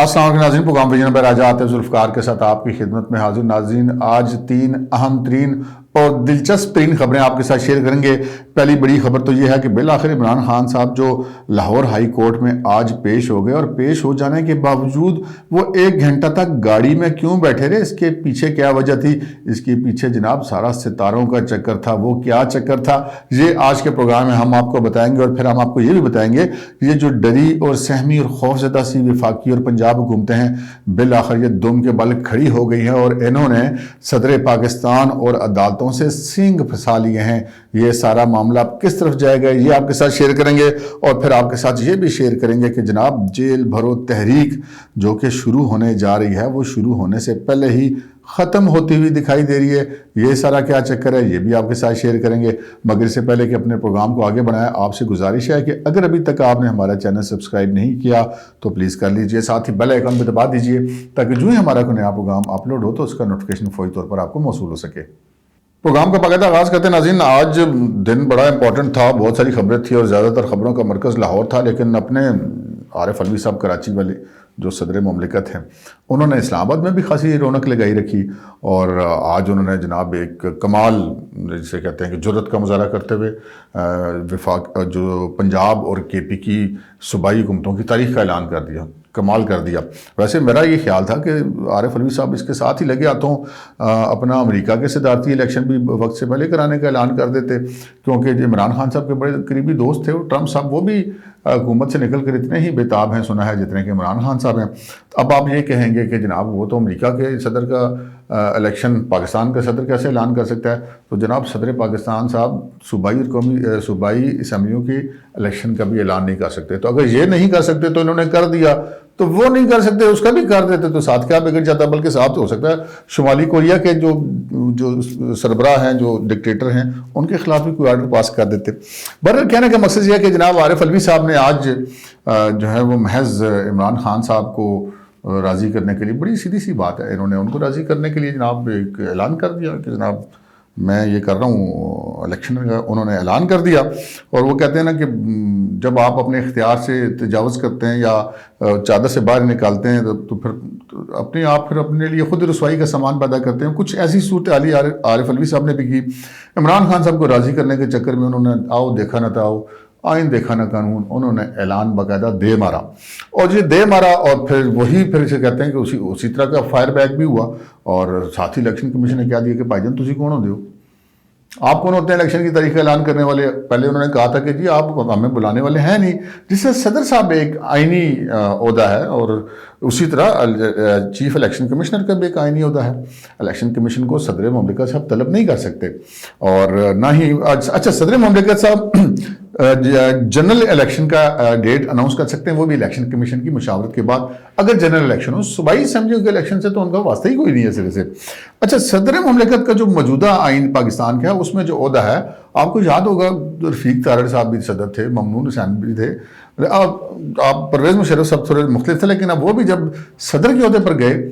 السلام علیکم ناظرین، پروگرام ویژن پر راجہ آتے ذوالفقار کے ساتھ آپ کی خدمت میں حاضر۔ ناظرین، آج 3 اہم ترین اور دلچسپ ترین خبریں آپ کے ساتھ شیئر کریں گے۔ پہلی بڑی خبر تو یہ ہے کہ بالآخر عمران خان صاحب جو لاہور ہائی کورٹ میں آج پیش ہو گئے، اور پیش ہو جانے کے باوجود وہ 1 گھنٹہ تک گاڑی میں کیوں بیٹھے رہے، اس کے پیچھے کیا وجہ تھی؟ اس کے پیچھے جناب سارا ستاروں کا چکر تھا۔ وہ کیا چکر تھا یہ آج کے پروگرام میں ہم آپ کو بتائیں گے، اور پھر ہم آپ کو یہ بھی بتائیں گے یہ جو ڈری اور سہمی اور خوفزدہ سی وفاقی اور پنجاب حکومتیں ہیں، بالآخر یہ دم کے بل کھڑی ہو گئی ہیں، اور انہوں نے صدر پاکستان اور عدالتوں سے سینگ پھنسا لیے ہیں۔ یہ سارا معاملہ کس طرف جائے گا یہ آپ کے ساتھ شیئر کریں گے، اور پھر آپ کے ساتھ یہ بھی شیئر کریں گے کہ جناب جیل بھرو تحریک جو کہ شروع ہونے جا رہی ہے، وہ شروع ہونے سے پہلے ہی ختم ہوتی ہوئی دکھائی دے رہی ہے۔ یہ سارا کیا چکر ہے یہ بھی آپ کے ساتھ شیئر کریں گے، مگر اس سے پہلے کہ اپنے پروگرام کو آگے بڑھائیں، آپ سے گزارش ہے کہ اگر ابھی تک آپ نے ہمارا چینل سبسکرائب نہیں کیا تو پلیز کر لیجئے، ساتھ ہی بیل آئیکن پہ دبا دیجئے تاکہ جو ہی ہمارا کوئی نیا پروگرام اپلوڈ ہو تو اس کا نوٹیفیکیشن فوری طور پر آپ کو موصول ہو سکے۔ پروگرام کا باقاعدہ آغاز کرتے ہیں ناظرین۔ آج دن بڑا امپورٹنٹ تھا، بہت ساری خبریں تھیں اور زیادہ تر خبروں کا مرکز لاہور تھا، لیکن اپنے عارف علوی صاحب کراچی والے جو صدر مملکت ہیں، انہوں نے اسلام آباد میں بھی خاصی رونق لگائی رکھی، اور آج انہوں نے جناب ایک کمال جسے کہتے ہیں کہ جرت کا مظاہرہ کرتے ہوئے وفاق جو پنجاب اور کے پی کی صوبائی حکومتوں کی تاریخ کا اعلان کر دیا، کمال کر دیا۔ ویسے میرا یہ خیال تھا کہ عارف علوی صاحب اس کے ساتھ ہی لگے ہاتھوں اپنا امریکہ کے صدارتی الیکشن بھی وقت سے پہلے کرانے کا اعلان کر دیتے، کیونکہ عمران خان صاحب کے بڑے قریبی دوست تھے ٹرمپ صاحب، وہ بھی حکومت سے نکل کر اتنے ہی بےتاب ہیں سنا ہے جتنے کہ عمران خان صاحب ہیں۔ اب آپ یہ کہیں گے کہ جناب وہ تو امریکہ کے صدر کا الیکشن پاکستان کا صدر کیسے اعلان کر سکتا ہے؟ تو جناب صدر پاکستان صاحب صوبائی اور قومی صوبائی اسمبلیوں کی الیکشن کا بھی اعلان نہیں کر سکتے، تو اگر یہ نہیں کر سکتے تو انہوں نے کر دیا، تو وہ نہیں کر سکتے اس کا بھی کر دیتے تو ساتھ کیا بگڑ جاتا؟ بلکہ ساتھ ہو سکتا ہے شمالی کوریا کے جو سربراہ ہیں، جو ڈکٹیٹر ہیں، ان کے خلاف بھی کوئی آرڈر پاس کر دیتے۔ بہرحال کہنے کا مقصد یہ ہے کہ جناب عارف علوی صاحب نے آج جو ہے وہ محض عمران خان صاحب کو راضی کرنے کے لیے، بڑی سیدھی سی بات ہے، انہوں نے ان کو راضی کرنے کے لیے جناب ایک اعلان کر دیا کہ جناب میں یہ کر رہا ہوں الیکشن کا، انہوں نے اعلان کر دیا۔ اور وہ کہتے ہیں نا کہ جب آپ اپنے اختیار سے تجاوز کرتے ہیں یا چادر سے باہر نکالتے ہیں تو پھر اپنے آپ پھر اپنے لیے خود رسوائی کا سامان پیدا کرتے ہیں۔ کچھ ایسی صورتحال عارف علوی صاحب نے بھی کی۔ عمران خان صاحب کو راضی کرنے کے چکر میں انہوں نے آؤ دیکھا نہ تھا آئین دیکھا نہ قانون، انہوں نے اعلان باقاعدہ دے مارا، اور یہ دے مارا، اور پھر اسے کہتے ہیں کہ اسی طرح کا فائر بیک بھی ہوا، اور ساتھ ہی الیکشن کمیشن نے کیا دیا کہ بھائی جان تسی کون ہو دیو، آپ کون ہوتے ہیں الیکشن کی تاریخ کا اعلان کرنے والے؟ پہلے انہوں نے کہا تھا کہ جی آپ ہمیں بلانے والے ہیں نہیں، جس سے صدر صاحب ایک آئینی عہدہ ہے، اور اسی طرح چیف الیکشن کمشنر کا بھی ایک آئینی عہدہ ہے۔ الیکشن کمیشن کو صدر مملکت صاحب طلب نہیں کر سکتے، اور نہ ہی اچھا صدر مملکت صاحب جنرل الیکشن کا ڈیٹ اناؤنس کر سکتے ہیں، وہ بھی الیکشن کمیشن کی مشاورت کے بعد، اگر جنرل الیکشن ہو۔ صوبائی اسمبلیوں کے الیکشن سے تو ان کا واسطہ ہی کوئی نہیں ہے سرے سے۔ اچھا صدر مملکت کا جو موجودہ آئین پاکستان کا ہے، اس میں جو عہدہ ہے، آپ کو یاد ہوگا رفیق تارڑ صاحب بھی صدر تھے، ممنون حسین بھی تھے، آپ پرویز مشرف صاحب تھوڑے مختلف تھے، لیکن اب وہ بھی جب صدر کے عہدے پر گئے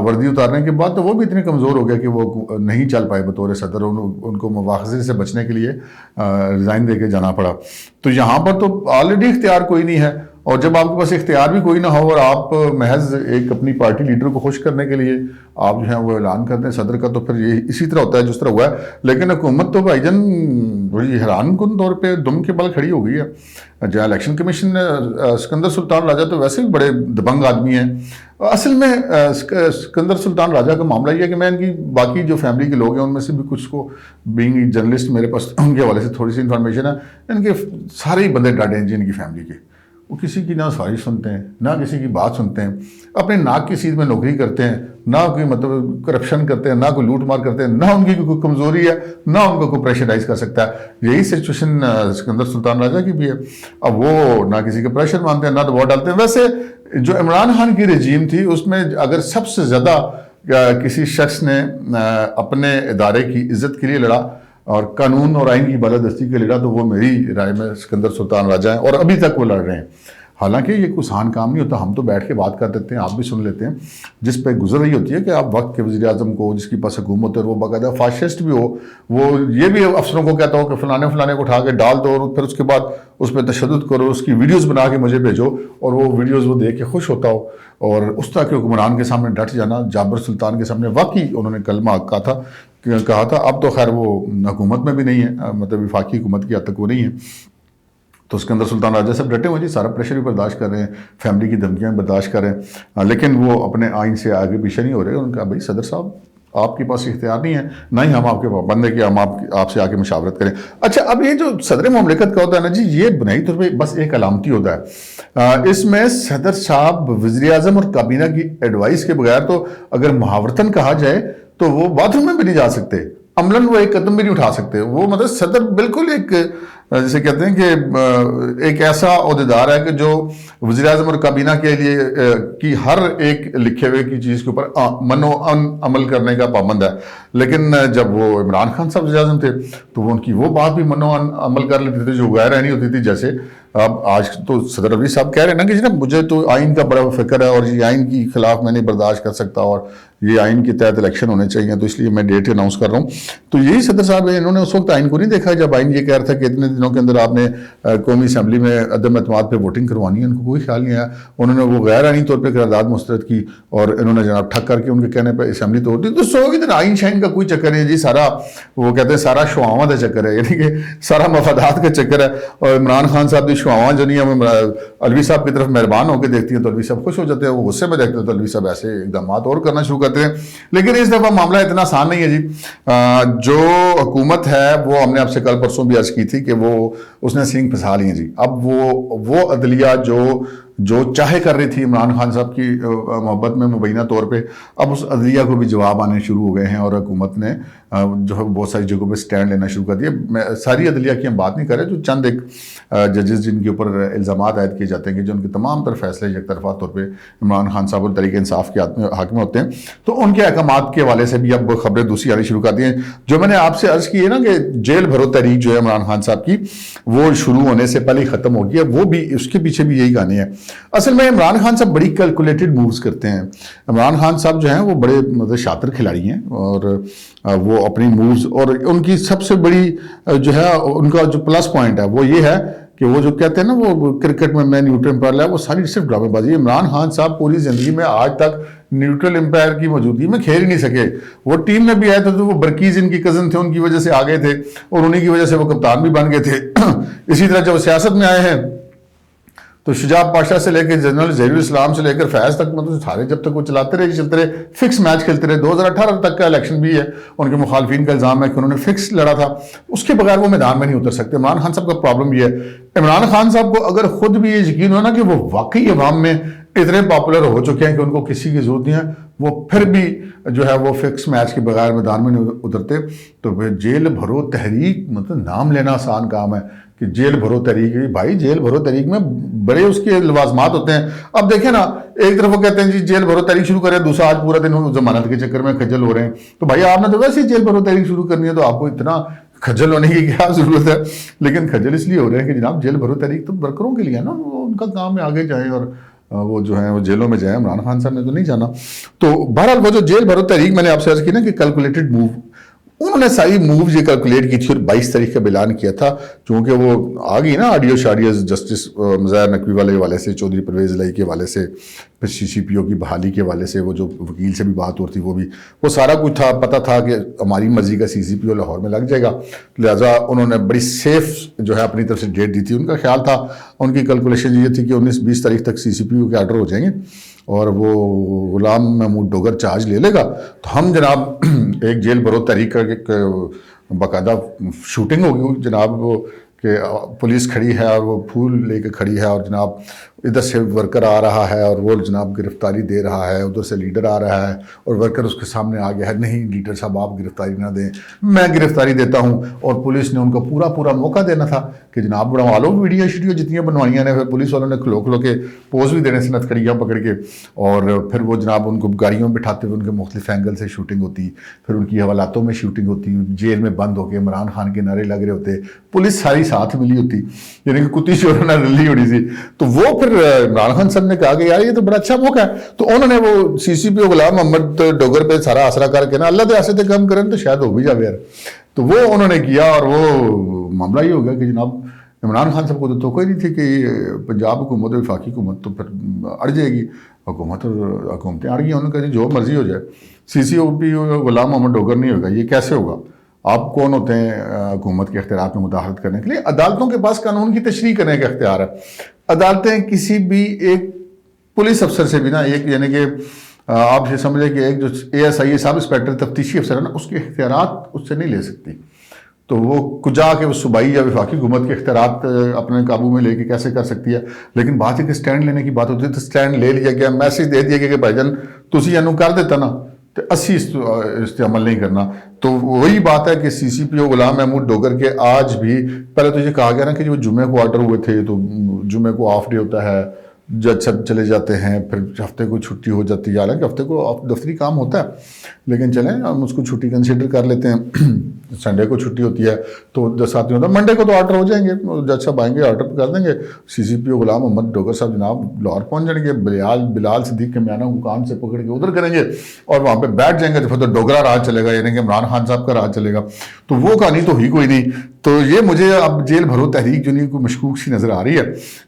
وردی اتارنے کے بعد، تو وہ بھی اتنے کمزور ہو گئے کہ وہ نہیں چل پائے بطور صدر، ان کو مواخذے سے بچنے کے لیے ریزائن دے کے جانا پڑا۔ تو یہاں پر تو آلریڈی اختیار کوئی نہیں ہے، اور جب آپ کے پاس اختیار بھی کوئی نہ ہو اور آپ محض ایک اپنی پارٹی لیڈر کو خوش کرنے کے لیے آپ جو ہیں وہ اعلان کرتے ہیں صدر کا، تو پھر یہ اسی طرح ہوتا ہے جس طرح ہوا ہے۔ لیکن حکومت تو بھائی جان بڑی حیران کن طور پہ دم کے بل کھڑی ہو گئی ہے۔ جہاں الیکشن کمیشن سکندر سلطان راجہ تو ویسے بھی بڑے دبنگ آدمی ہیں۔ اصل میں سکندر سلطان راجہ کا معاملہ یہ ہے کہ میں ان کی باقی جو فیملی کے لوگ ہیں ان میں سے بھی کچھ کو بینگ جرنلسٹ میرے پاس ان کے حوالے سے تھوڑی سی انفارمیشن ہے، ان کے سارے ہی بندے ڈاٹے ہیں جی ان کی فیملی کے، وہ کسی کی نہ سفارش سنتے ہیں نہ کسی کی بات سنتے ہیں، اپنے ناک کی سیدھ میں نوکری کرتے ہیں، نہ کوئی مطلب کرپشن کرتے ہیں، نہ کوئی لوٹ مار کرتے ہیں، نہ ان کی کوئی کمزوری ہے، نہ ان کو کوئی پریشرائز کر سکتا ہے۔ یہی سچویشن سکندر سلطان راجہ کی بھی ہے۔ اب وہ نہ کسی کا پریشر مانتے ہیں، نہ دباؤ ڈالتے ہیں۔ ویسے جو عمران خان کی رجیم تھی اس میں اگر سب سے زیادہ کسی شخص نے اپنے ادارے کی عزت کے لیے لڑا اور قانون اور آئین کی بالادستی کے لیے لڑا، تو وہ میری رائے میں سکندر سلطان راجہ ہیں، اور ابھی تک وہ لڑ رہے ہیں۔ حالانکہ یہ کوئی آسان کام نہیں ہوتا. ہم تو بیٹھ کے بات کر دیتے ہیں, آپ بھی سن لیتے ہیں, جس پہ گزر رہی ہوتی ہے کہ آپ وقت کے وزیر اعظم کو, جس کی پاس حکومت ہے, وہ باقاعدہ فاشسٹ بھی ہو, وہ یہ بھی افسروں کو کہتا ہو کہ فلانے کو اٹھا کے ڈال دو, اور پھر اس کے بعد اس پہ تشدد کرو, اس کی ویڈیوز بنا کے مجھے بھیجو, اور وہ ویڈیوز وہ دیکھ کے خوش ہوتا ہو. اور اس طرح کے حکمران کے سامنے ڈٹ جانا, جابر سلطان کے سامنے واقعی انہوں نے کلمہ کہا تھا. اب تو خیر وہ حکومت میں بھی نہیں ہے, مطلب وفاقی حکومت کی حد تک وہ نہیں ہے, تو اس کے اندر سلطان راجہ صاحب ڈٹے ہوئے جی, سارا پریشر بھی برداشت کر رہے ہیں, فیملی کی دھمکیاں برداشت کر رہے ہیں, لیکن وہ اپنے آئین سے آگے پیچھے نہیں ہو رہے. ان کا بھائی صدر صاحب آپ کے پاس اختیار نہیں ہے, نہ ہی ہم آپ کے بندے کہ ہم آپ سے آ کے مشاورت کریں. اچھا, اب یہ جو صدر مملکت کا ہوتا ہے نا جی, یہ بنائی طور پہ بس ایک علامتی ہوتا ہے. اس میں صدر صاحب وزیر اعظم اور کابینہ کی ایڈوائس کے بغیر تو اگر محاورتاً کہا جائے تو وہ باتھ روم میں بھی نہیں جا سکتے, عملاً وہ ایک قدم بھی نہیں اٹھا سکتے. وہ مطلب صدر بالکل ایک جسے کہتے ہیں کہ ایک ایسا عہدیدار ہے کہ جو وزیر اعظم اور کابینہ کے لیے کی ہر ایک لکھے ہوئے کی چیز کے اوپر من و عمل کرنے کا پابند ہے. لیکن جب وہ عمران خان صاحب وزیر اعظم تھے تو وہ ان کی وہ بات بھی من و عمل کر لیتے تھے جو غیر عینی ہوتی تھی. جیسے اب آج تو صدر عبدالعزیز صاحب کہہ رہے ہیں نا کہ جناب مجھے تو آئین کا بڑا فکر ہے, اور یہ آئین کی خلاف میں نہیں برداشت کر سکتا, اور یہ آئین کے تحت الیکشن ہونے چاہیے, تو اس لیے میں ڈیٹ اناؤنس کر رہا ہوں. تو یہی صدر صاحب ہے, انہوں نے اس وقت آئین کو نہیں دیکھا جب آئین یہ کہہ رہا تھا کہ اتنے دنوں کے اندر آپ نے قومی اسمبلی میں عدم اعتماد پہ ووٹنگ کروانی ہے. ان کو کوئی خیال نہیں آیا, انہوں نے وہ غیر آئینی طور پہ قرارداد مسترد کی, اور انہوں نے جناب ٹھک کر کے ان کے کہنے پہ اسمبلی توڑ دی. تو سو ادھر آئین شائن کا کوئی چکر نہیں جی, سارا وہ کہتے ہیں سارا شعاواں کا چکر ہے, یعنی کہ سارا مفادات کا چکر ہے. اور عمران خان صاحب کی شعاواں جو نہیں ہے الوی صاحب کی طرف مہربان ہو کے دیکھتی ہیں تو الوی صاحب خوش ہو جاتے ہیں, وہ غصے میں دیکھتے ہیں تو الوی صاحب ایسے اقدامات اور کرنا شروع کرتے ہیں. لیکن اس دفعہ معاملہ اتنا آسان نہیں ہے جی. جو حکومت ہے وہ ہم نے آپ سے کل پرسوں بھی عرض کی تھی کہ وہ اس نے سینگ پھنسا لی ہیں جی. اب وہ عدلیہ جو چاہے کر رہی تھی عمران خان صاحب کی محبت میں مبینہ طور پہ, اب اس عدلیہ کو بھی جواب آنے شروع ہو گئے ہیں, اور حکومت نے جو ہے بہت ساری جگہوں پہ سٹینڈ لینا شروع کر دیا. ساری عدلیہ کی ہم بات نہیں کر رہے, جو چند ایک ججز جن کے اوپر الزامات عائد کیے جاتے ہیں کہ جو ان کے تمام تر فیصلے یک طرفہ طور پہ عمران خان صاحب اور تحریک انصاف کے حاکم ہوتے ہیں, تو ان کے احکامات کے حوالے سے بھی اب خبریں دوسری آنی شروع کر دی ہیں. جو میں نے آپ سے عرض کی ہے نا کہ جیل بھرو تحریک جو ہے عمران خان صاحب کی, وہ شروع ہونے سے پہلے ہی ختم ہو گیا. وہ بھی اس کے پیچھے بھی یہی کہانی ہے. اصل میں عمران خان صاحب بڑی کیلکولیٹڈ مووز کرتے ہیں. عمران خان صاحب جو ہیں وہ بڑے مطلب شاطر کھلاڑی ہیں, اور وہ اپنی مووز, اور ان کی سب سے بڑی جو ہے ان کا جو پلس پوائنٹ ہے وہ یہ ہے کہ وہ جو کہتے ہیں نا وہ کرکٹ میں نیوٹرل امپائر ہے, وہ ساری صرف ڈرامے بازی. عمران خان صاحب پوری زندگی میں آج تک نیوٹرل امپائر کی موجودگی میں کھیل ہی نہیں سکے. وہ ٹیم میں بھی آئے تھے تو وہ برکیز ان کی کزن تھے, ان کی وجہ سے آ گئے تھے, اور انہی کی وجہ سے وہ کپتان بھی بن گئے تھے. اسی طرح جب سیاست میں آئے ہیں تو شجاع پاشا سے لے کے جنرل ظہیر الاسلام سے لے کر فیض تک, مطلب سارے جب تک وہ چلتے رہے فکس میچ کھیلتے رہے. 2018 تک کا الیکشن بھی ہے, ان کے مخالفین کا الزام ہے کہ انہوں نے فکس لڑا تھا, اس کے بغیر وہ میدان میں نہیں اتر سکتے. عمران خان صاحب کا پرابلم یہ ہے, عمران خان صاحب کو اگر خود بھی یہ یقین ہو نا کہ وہ واقعی عوام میں اتنے پاپولر ہو چکے ہیں کہ ان کو کسی کی ضرورت نہیں ہے, وہ پھر بھی جو ہے وہ فکس میچ کے بغیر میدان میں نہیں اترتے. تو پھر جیل بھرو تحریک, مطلب نام لینا آسان کام ہے کہ جیل بھرو تحریک. بھائی جیل بھرو تحریک میں بڑے اس کے لوازمات ہوتے ہیں. اب دیکھیں نا, ایک طرف وہ کہتے ہیں جی جیل بھرو تحریک شروع کریں, دوسرا آج پورا دن ضمانت کے چکر میں خجل ہو رہے ہیں. تو بھائی آپ نے تو ویسے ہی جیل بھرو تحریک شروع کرنی ہے, تو آپ کو اتنا خجل ہونے کی کیا ضرورت ہے. لیکن خجل اس لیے ہو رہے ہیں کہ جناب جیل بھرو تحریک تو ورکروں کے لیے ہے نا, وہ ان کا کام ہے آگے جائیں اور وہ جو ہیں وہ جیلوں میں جائیں. عمران خان صاحب نے تو نہیں جانا. تو بہرحال وہ جو جیل بھرو تحریک میں نے آپ سے عرض کی نا کہ کیلکولیٹڈ موو, انہوں نے ساری مووز یہ کیلکولیٹ کی تھی اور 22 تاریخ کا اعلان کیا تھا. چونکہ وہ آ گئی نا آڈیو شاڈیوز جسٹس مظاہر نقوی والے حوالے سے, چودھری پرویز الہی کے حوالے سے, پھر CCPO کی بحالی کے حوالے سے, وہ جو وکیل سے بھی بات ہو رہی تھی وہ سارا کچھ تھا. پتہ تھا کہ ہماری مرضی کا CCPO لاہور میں لگ جائے گا, لہٰذا انہوں نے بڑی سیف جو ہے اپنی طرف سے ڈیٹ دی تھی. ان کا خیال تھا, ان کی کیلکولیشن یہ تھی کہ 19-20 تاریخ تک CCPO کے آرڈر ہو جائیں گے اور وہ غلام محمود ڈوگر چارج لے لے گا, تو ہم جناب ایک جیل بھرو تحریک کا باقاعدہ شوٹنگ ہوگی جناب, کہ پولیس کھڑی ہے اور وہ پھول لے کے کھڑی ہے, اور جناب ادھر سے ورکر آ رہا ہے اور وہ جناب گرفتاری دے رہا ہے, ادھر سے لیڈر آ رہا ہے اور ورکر اس کے سامنے آ گیا ہے, نہیں لیڈر صاحب آپ گرفتاری نہ دیں, میں گرفتاری دیتا ہوں. اور پولیس نے ان کو پورا موقع دینا تھا کہ جناب بڑھوا لو ویڈیو شیڈیو جتنی بنوائیاں نے. پھر پولیس والوں نے کھلو کے پوز بھی دینے سے نتکڑیاں پکڑ کے, اور پھر وہ جناب ان کو گاڑیوں میں بٹھاتے ہوئے ان کے مختلف اینگل سے شوٹنگ ہوتی, پھر ان کی حوالاتوں میں شوٹنگ ہوتی, جیل میں بند ہو کے عمران خان کے نعرے لگ رہے ہوتے, پولیس ساری ساتھ ملی ہوتی, یعنی کہ کتی چوروں نے رلی ہونی سی. تو وہ پھر پھر عمران خان صاحب نے کہا کہ یار یہ تو بڑا اچھا موقع ہے, تو انہوں نے وہ سی سی پی او غلام محمد ڈوگر پہ سارا آسرا کر کے نا اللہ دے آسے کم کریں تو شاید ہو بھی جاوے یار, تو وہ انہوں نے کیا اور وہ معاملہ یہ ہو گیا کہ جناب عمران خان صاحب کو تو توقع ہی نہیں تھی کہ پنجاب حکومت اور وفاقی حکومت تو پھر اڑ جائے گی, حکومت اور حکومتیں اڑ گئی, انہوں نے کہا جو مرضی ہو جائے, سی سی او پی غلام محمد ڈوگر نہیں ہوگا, یہ کیسے ہوگا, آپ کون ہوتے ہیں حکومت کے اختیارات میں مداخلت کرنے کے لیے؟ عدالتوں کے پاس قانون کی تشریح کرنے کا اختیار ہے. عدالتیں کسی بھی ایک پولیس افسر سے بھی نا, ایک یعنی کہ آپ یہ سمجھیں کہ ایک جو A S I sub inspector تفتیشی افسر ہے نا, اس کے اختیارات اس سے نہیں لے سکتی. تو وہ کجا کے صوبائی یا وفاقی حکومت کے اختیارات اپنے قابو میں لے کے کیسے کر سکتی ہے؟ لیکن بات ہے کہ سٹینڈ لینے کی بات ہوتی ہے, تو سٹینڈ لے لیا گیا, میسج دے دیا گیا کہ بھائی جان تسی اینو کر دیتا نا تو اسی اس پہ عمل نہیں کرنا. تو وہی بات ہے کہ سی سی پی او غلام محمود ڈوگر کے آج بھی, پہلے تو یہ کہا گیا نا کہ جو جمعے کو آرڈر ہوئے تھے تو جمعے کو آف ڈے ہوتا ہے, جج سب چلے جاتے ہیں, پھر ہفتے کو چھٹی ہو جاتی ہے, حالانکہ ہفتے کو دفتری کام ہوتا ہے لیکن چلیں ہم اس کو چھٹی کنسیڈر کر لیتے ہیں, سنڈے کو چھٹی ہوتی ہے تو 10 آدمی ہوتا ہے, منڈے کو تو آرڈر ہو جائیں گے, جج صاحب آئیں گے آرڈر کر دیں گے, سی سی پی او غلام محمد ڈوگر صاحب جناب لاہور پہنچ جائیں گے, بلال صدیق کے میانہ کو کان سے پکڑ کے ادھر کریں گے اور وہاں پہ بیٹھ جائیں گے, تو پھر تو ڈوگرا راج چلے گا, یعنی کہ عمران خان صاحب کا راج چلے گا. تو وہ کہانی تو ہی کوئی نہیں. تو یہ مجھے اب جیل بھرو تحریک جو نہیں کوئی مشکوک سی نظر آ رہی ہے,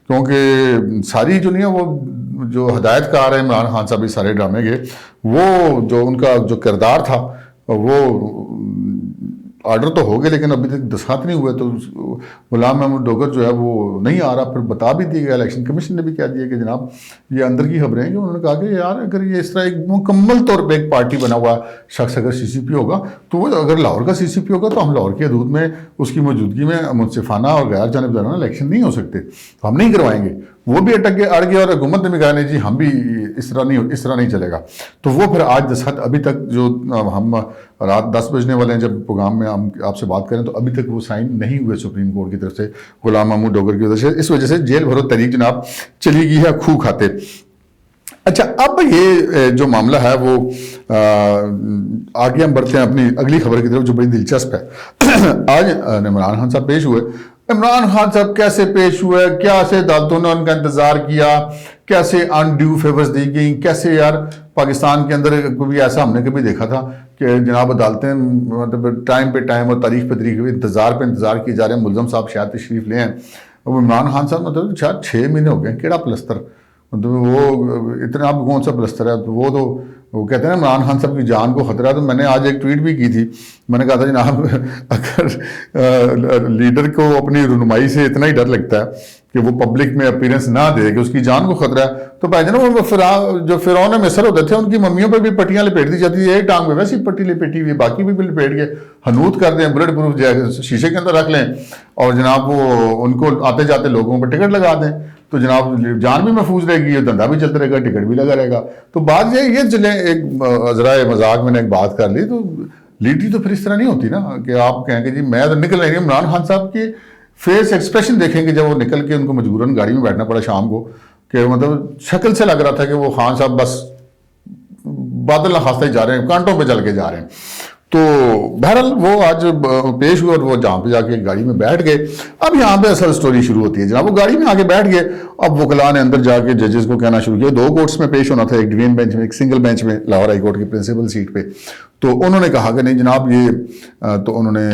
کیونکہ ساری جو نہیں ہے وہ جو ہدایت کار ہے عمران خان صاحب سارے ڈرامے کے, وہ جو ان کا جو کردار تھا وہ آرڈر تو ہو گئے لیکن ابھی تک دستخط نہیں ہوئے. تو غلام محمود ڈوگر جو ہے وہ نہیں آ رہا. پھر بتا بھی دیا گیا, الیکشن کمیشن نے بھی کہہ دیا کہ جناب یہ اندر کی خبریں ہیں, کہ انہوں نے کہا کہ یار اگر یہ اس طرح ایک مکمل طور پہ ایک پارٹی بنا ہوا شخص اگر سی سی پی ہوگا تو وہ اگر لاہور کا سی سی پی ہوگا تو ہم لاہور کی حدود میں اس کی موجودگی میں منصفانہ اور غیر جانبدارانہ الیکشن نہیں ہو سکتے, تو ہم نہیں کروائیں گے. وہ بھی اٹک گئے, اڑ گئے, اور حکومت نے بھی کہا نہیں جی ہم بھی اس طرح نہیں چلے گا. تو وہ پھر آج دستخط ابھی تک جو ہم رات 10 بجنے والے ہیں جب پروگرام میں ہم آپ سے بات کریں تو ابھی تک وہ سائن نہیں ہوئے سپریم کورٹ کی طرف سے غلام محمود ڈوگر کی وجہ سے. اس وجہ سے جیل بھرو تحریک جناب چلی گئی ہے کھو کھاتے. اچھا اب یہ جو معاملہ ہے وہ آگے ہم بڑھتے ہیں اپنی اگلی خبر کی طرف جو بڑی دلچسپ ہے. آج عمران خان صاحب پیش ہوئے. عمران خان صاحب کیسے پیش ہوئے, کیسے عدالتوں نے ان کا انتظار کیا, کیسے انڈیو فیورز دی گئیں, کیسے یار پاکستان کے اندر کبھی ایسا ہم نے کبھی دیکھا تھا کہ جناب عدالتیں مطلب ٹائم پہ ٹائم اور تاریخ پہ تاریخ انتظار کیے جا رہے ہیں. ملزم صاحب شاید تشریف لے ہیں, اب عمران خان صاحب مطلب شاید 6 مہینے ہو گئے, کیڑا پلستر مطلب وہ اتنا آپ کون سا پلستر ہے. تو وہ تو وہ کہتے ہیں نا عمران خان صاحب کی جان کو خطرہ ہے. تو میں نے آج ایک ٹویٹ بھی کی تھی, میں نے کہا تھا جناب اگر لیڈر کو اپنی رہنمائی سے اتنا ہی ڈر لگتا ہے کہ وہ پبلک میں اپیرنس نہ دے کہ اس کی جان کو خطرہ ہے, تو بھائی جناب وہ جو فرعون مصر ہوتے تھے ان کی ممیوں پہ بھی پٹیاں لپیٹ دی جاتی تھی, ایک ٹانگ پہ ویسی پٹی لپیٹی ہوئی, باقی بھی لپیٹ کے حنوط کر دیں, بلٹ پروف شیشے کے اندر رکھ لیں اور جناب وہ ان کو آتے جاتے لوگوں پہ ٹکٹ لگا دیں, تو جناب جان بھی محفوظ رہے گی, دھندا بھی چلتا رہے گا, ٹکٹ بھی لگا رہے گا. تو بات یہ چلیں ایک ذرائع مذاق میں نے ایک بات کر لی, تو لیڈری تو پھر اس طرح نہیں ہوتی نا کہ آپ کہیں کہ جی میں تو نکل رہی ہوں. عمران خان صاحب کی فیس ایکسپریشن دیکھیں کہ جب وہ نکل کے ان کو مجبوراً گاڑی میں بیٹھنا پڑا شام کو, کہ مطلب شکل سے لگ رہا تھا کہ وہ خان صاحب بس بادل نخواستہ ہی جا رہے ہیں, کانٹوں پہ چل کے جا رہے ہیں. تو بہرحال وہ آج پیش ہوئے اور وہ جہاں پہ جا کے گاڑی میں بیٹھ گئے. اب یہاں پہ اصل سٹوری شروع ہوتی ہے جناب. وہ گاڑی میں آگے بیٹھ گئے, اب وکلاء نے اندر جا کے ججز کو کہنا شروع کیا. 2 کورٹس میں پیش ہونا تھا, ایک ڈوین بینچ میں, ایک سنگل بینچ میں لاہور ہائی کورٹ کی پرنسپل سیٹ پہ. تو انہوں نے کہا کہ نہیں جناب یہ تو انہوں نے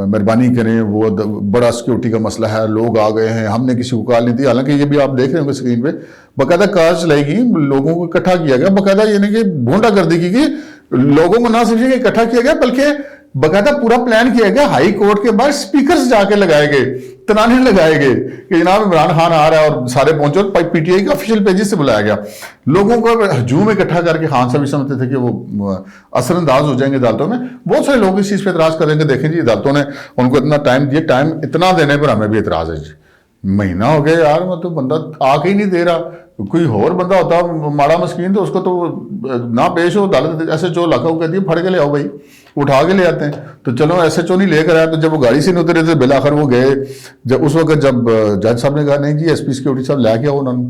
مہربانی کریں, وہ بڑا سیکورٹی کا مسئلہ ہے, لوگ آ گئے ہیں, ہم نے کسی کو کال نہیں دی. حالانکہ یہ بھی آپ دیکھ رہے ہوں گے اسکرین پہ باقاعدہ کار چلائی گئی, لوگوں کو اکٹھا کیا گیا, باقاعدہ یہ نہیں کہ بھونڈا گردی کی گئی, لوگوں کو نہ سمجھے کہ اکٹھا کیا گیا بلکہ باقاعدہ پورا پلان کیا گیا. ہائی کورٹ کے باہر سپیکرز جا کے لگائے گئے, ترانے لگائے گئے کہ جناب عمران خان آ رہا ہے, اور سارے پہنچے اور پی ٹی آئی کے آفیشیل پیجز سے بلایا گیا. لوگوں کو ہجوم اکٹھا کر کے خان صاحب بھی سمجھتے تھے کہ وہ اثر انداز ہو جائیں گے عدالتوں میں. بہت سارے لوگ اس چیز پہ اعتراض کریں گے, دیکھیں جی عدالتوں نے ان کو اتنا ٹائم دیا, ٹائم اتنا دینے پر ہمیں بھی اعتراض ہے. جی مہینہ ہو گیا یار, مطلب بندہ آ کے ہی نہیں دے رہا. کوئی اور بندہ ہوتا ماڑا مسکین تو اس کو تو نہ پیش ہو عدالت ایس ایچ او لاکھا کو کہتی ہے پھڑ کے لے آؤ بھائی, اٹھا کے لے آتے ہیں. تو چلو ایس ایچ او نہیں لے کر آیا, تو جب وہ گاڑی سے نہیں اترے تھے بالآخر وہ گئے. جب اس وقت جب جج صاحب نے کہا نہیں جی ایس پی سیکورٹی صاحب لے کے آؤ, انہوں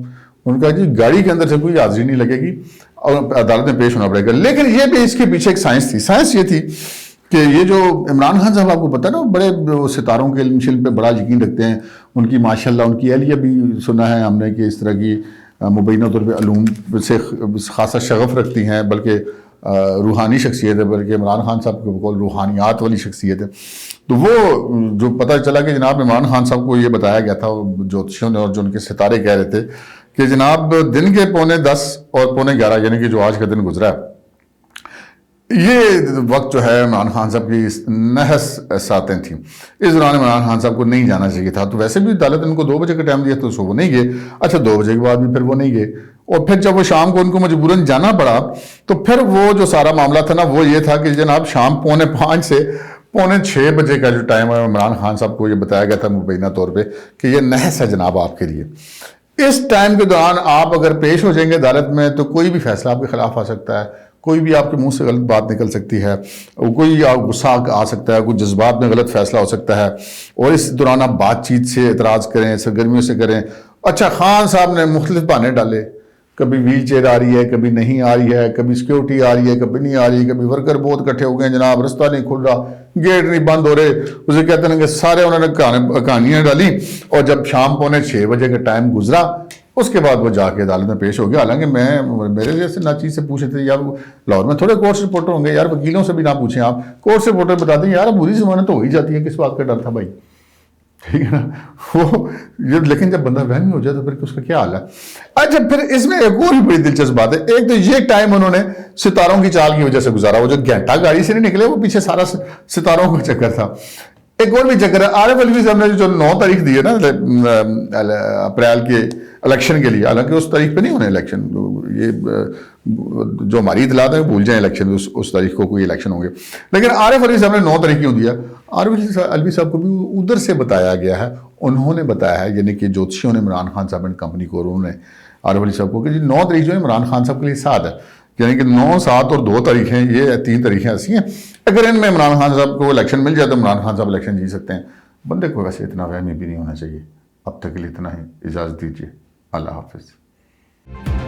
نے کہا جی گاڑی کے اندر سے کوئی حاضری نہیں لگے گی اور عدالت میں پیش ہونا پڑے گا. لیکن یہ بھی اس کے پیچھے ایک سائنس تھی. سائنس یہ تھی کہ یہ جو عمران خان صاحب آپ کو پتہ ہے نا بڑے ستاروں کے علم شلم پہ بڑا یقین رکھتے ہیں, ان کی ماشاءاللہ ان کی اہلیہ بھی سنا ہے ہم نے کہ اس طرح کی مبینہ طور پہ علوم سے خاصا شغف رکھتی ہیں، بلکہ روحانی شخصیت ہے، بلکہ عمران خان صاحب کے بقول روحانیات والی شخصیت ہے. تو وہ جو پتہ چلا کہ جناب عمران خان صاحب کو یہ بتایا گیا تھا جوتشیوں نے، اور جو ان کے ستارے کہہ رہے تھے کہ جناب دن کے 10:15 اور 11:15 یعنی کہ جو آج کا دن گزرا ہے، یہ وقت جو ہے عمران خان صاحب کی نحس ساتیں تھیں. اس دوران عمران خان صاحب کو نہیں جانا چاہیے تھا. تو ویسے بھی عدالت نے ان کو 2 بجے کا ٹائم دیا، تو وہ نہیں گئے. اچھا 2 بجے کے بعد بھی پھر وہ نہیں گئے، اور پھر جب وہ شام کو ان کو مجبوراً جانا پڑا، تو پھر وہ جو سارا معاملہ تھا نا وہ یہ تھا کہ جناب شام 5:45 سے 5:45 بجے کا جو ٹائم ہے عمران خان صاحب کو یہ بتایا گیا تھا مبینہ طور پہ کہ یہ نحس ہے جناب آپ کے لیے. اس ٹائم کے دوران آپ اگر پیش ہو جائیں گے عدالت میں تو کوئی بھی فیصلہ آپ کے خلاف آ سکتا ہے، کوئی بھی آپ کے منہ سے غلط بات نکل سکتی ہے، کوئی غصہ آ سکتا ہے، کوئی جذبات میں غلط فیصلہ ہو سکتا ہے، اور اس دوران آپ بات چیت سے اعتراض کریں، سرگرمیوں سے کریں. اچھا خان صاحب نے مختلف بہانے ڈالے، کبھی ویل چیئر آ رہی ہے، کبھی نہیں آ رہی ہے، کبھی سیکیورٹی آ رہی ہے، کبھی نہیں آ رہی، کبھی ورکر بہت اکٹھے ہو گئے ہیں جناب، رستہ نہیں کھل رہا، گیٹ نہیں بند ہو رہے. اسے کہتے ہیں کہ سارے انہوں نے کہانیاں ڈالی، اور جب شام 5:45 بجے کا ٹائم گزرا اس کے بعد وہ جا کے عدالت میں پیش ہو گیا. حالانکہ میرے جیسے ناچیز سے پوچھے تھے یار لاہور میں تھوڑے کورٹ رپورٹر ہوں گے یار، وکیلوں سے بھی نہ پوچھیں آپ، کورٹ رپورٹر بتا دیں یار بری ضمانت تو ہو ہی جاتی ہے، کس بات کا ڈر تھا بھائی، ٹھیک ہے نا. وہ لیکن جب بندہ وہمی ہو جائے تو پھر اس کا کیا حال ہے. اچھا پھر اس میں ایک اور بھی بڑی دلچسپ بات ہے. ایک تو یہ ٹائم انہوں نے ستاروں کی چال کی وجہ سے گزارا، وہ جو گھنٹہ گاڑی سے نہیں نکلے وہ پیچھے سارا ستاروں کا چکر تھا. ایک اور بھی چکر ہے، عارف علوی صاحب نے جو 9 تاریخ دی ہے نا اپریل کے الیکشن کے لیے، حالانکہ اس تاریخ پہ نہیں ہونے الیکشن، یہ جو ہماری اطلاعات ہیں بھول جائیں الیکشن، اس تاریخ کو کوئی الیکشن ہوں گے، لیکن عارف علوی صاحب نے 9 تاریخ کیوں دیا؟ عارف علوی صاحب کو بھی ادھر سے بتایا گیا ہے، انہوں نے بتایا ہے، یعنی کہ جوتشیوں نے عمران خان صاحب اینڈ کمپنی کو، انہوں نے عارف علوی صاحب کو کہ 9 تاریخ جو ہے عمران خان صاحب کے لیے 7 ہے، یعنی کہ 9، 7 اور 2 تاریخیں، یہ 3 تاریخیں ایسی ہیں، اگر ان میں عمران خان صاحب کو الیکشن مل جائے تو عمران خان صاحب الیکشن جیت سکتے ہیں. بندے کو ویسے اتنا وہمی بھی نہیں ہونا چاہیے. اب تک کے لیے اتنا ہی، اجازت دیجیے، اللہ حافظ.